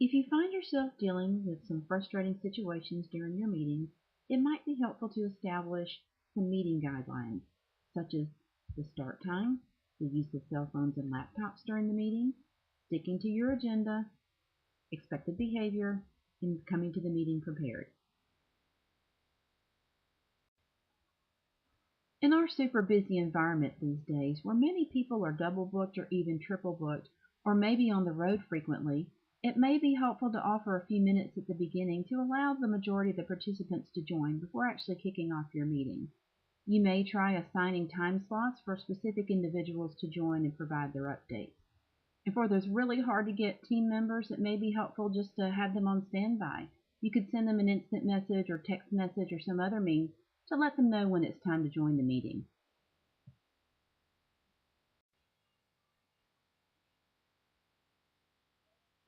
If you find yourself dealing with some frustrating situations during your meetings, it might be helpful to establish some meeting guidelines, such as the start time, the use of cell phones and laptops during the meeting, sticking to your agenda, expected behavior, and coming to the meeting prepared. In our super busy environment these days, where many people are double booked or even triple booked, or maybe on the road frequently, it may be helpful to offer a few minutes at the beginning to allow the majority of the participants to join before actually kicking off your meeting. You may try assigning time slots for specific individuals to join and provide their updates. And for those really hard to get team members, it may be helpful just to have them on standby. You could send them an instant message or text message or some other means to let them know when it's time to join the meeting.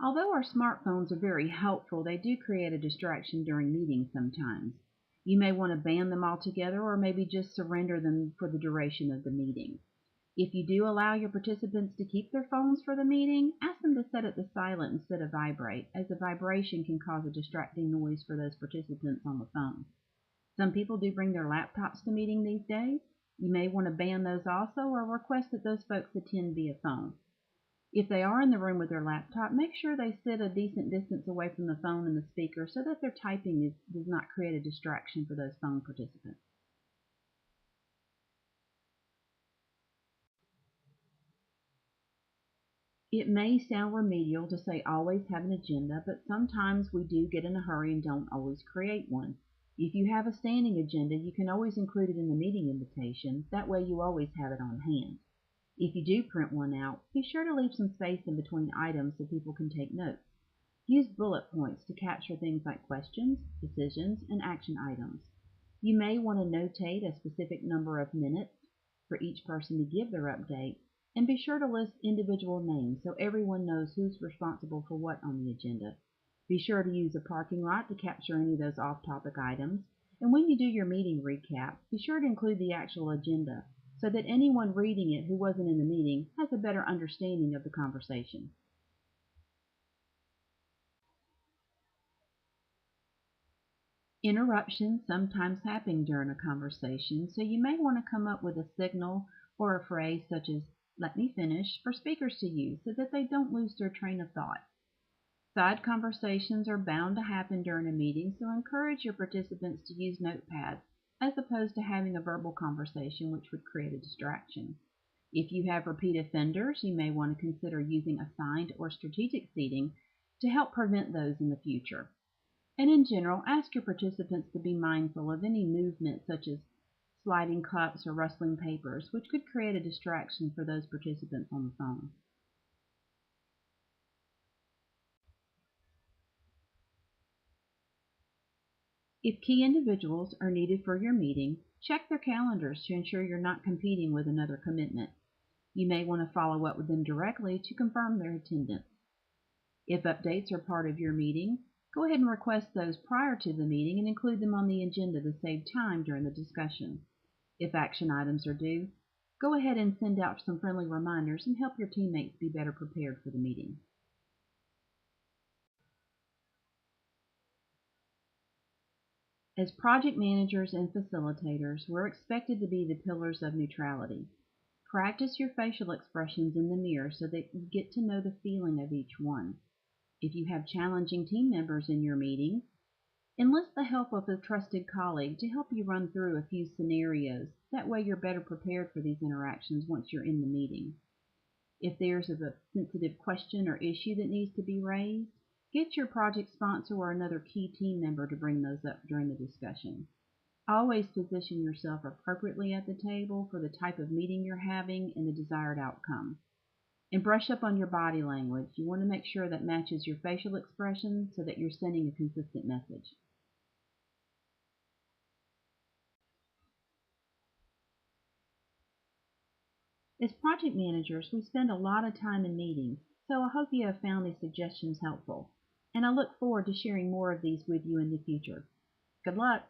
Although our smartphones are very helpful, they do create a distraction during meetings sometimes. You may want to ban them altogether or maybe just surrender them for the duration of the meeting. If you do allow your participants to keep their phones for the meeting, ask them to set it to silent instead of vibrate, as a vibration can cause a distracting noise for those participants on the phone. Some people do bring their laptops to meeting these days. You may want to ban those also or request that those folks attend via phone. If they are in the room with their laptop, make sure they sit a decent distance away from the phone and the speaker so that their typing does not create a distraction for those phone participants. It may sound remedial to say always have an agenda, but sometimes we do get in a hurry and don't always create one. If you have a standing agenda, you can always include it in the meeting invitation. That way you always have it on hand. If you do print one out, be sure to leave some space in between items so people can take notes. Use bullet points to capture things like questions, decisions, and action items. You may want to notate a specific number of minutes for each person to give their update, and be sure to list individual names so everyone knows who's responsible for what on the agenda. Be sure to use a parking lot to capture any of those off-topic items, and when you do your meeting recap, be sure to include the actual agenda so that anyone reading it who wasn't in the meeting has a better understanding of the conversation. Interruptions sometimes happen during a conversation, so you may want to come up with a signal or a phrase such as "let me finish" for speakers to use so that they don't lose their train of thought. Side conversations are bound to happen during a meeting, so encourage your participants to use notepads as opposed to having a verbal conversation, which would create a distraction. If you have repeat offenders, you may want to consider using assigned or strategic seating to help prevent those in the future. And in general, ask your participants to be mindful of any movement such as sliding cups or rustling papers, which could create a distraction for those participants on the phone. If key individuals are needed for your meeting, check their calendars to ensure you're not competing with another commitment. You may want to follow up with them directly to confirm their attendance. If updates are part of your meeting, go ahead and request those prior to the meeting and include them on the agenda to save time during the discussion. If action items are due, go ahead and send out some friendly reminders and help your teammates be better prepared for the meeting. As project managers and facilitators, we're expected to be the pillars of neutrality. Practice your facial expressions in the mirror so that you get to know the feeling of each one. If you have challenging team members in your meeting, enlist the help of a trusted colleague to help you run through a few scenarios. That way you're better prepared for these interactions once you're in the meeting. If there's a sensitive question or issue that needs to be raised, get your project sponsor or another key team member to bring those up during the discussion. Always position yourself appropriately at the table for the type of meeting you're having and the desired outcome. And brush up on your body language. You want to make sure that matches your facial expression so that you're sending a consistent message. As project managers, we spend a lot of time in meetings, so I hope you have found these suggestions helpful. And I look forward to sharing more of these with you in the future. Good luck!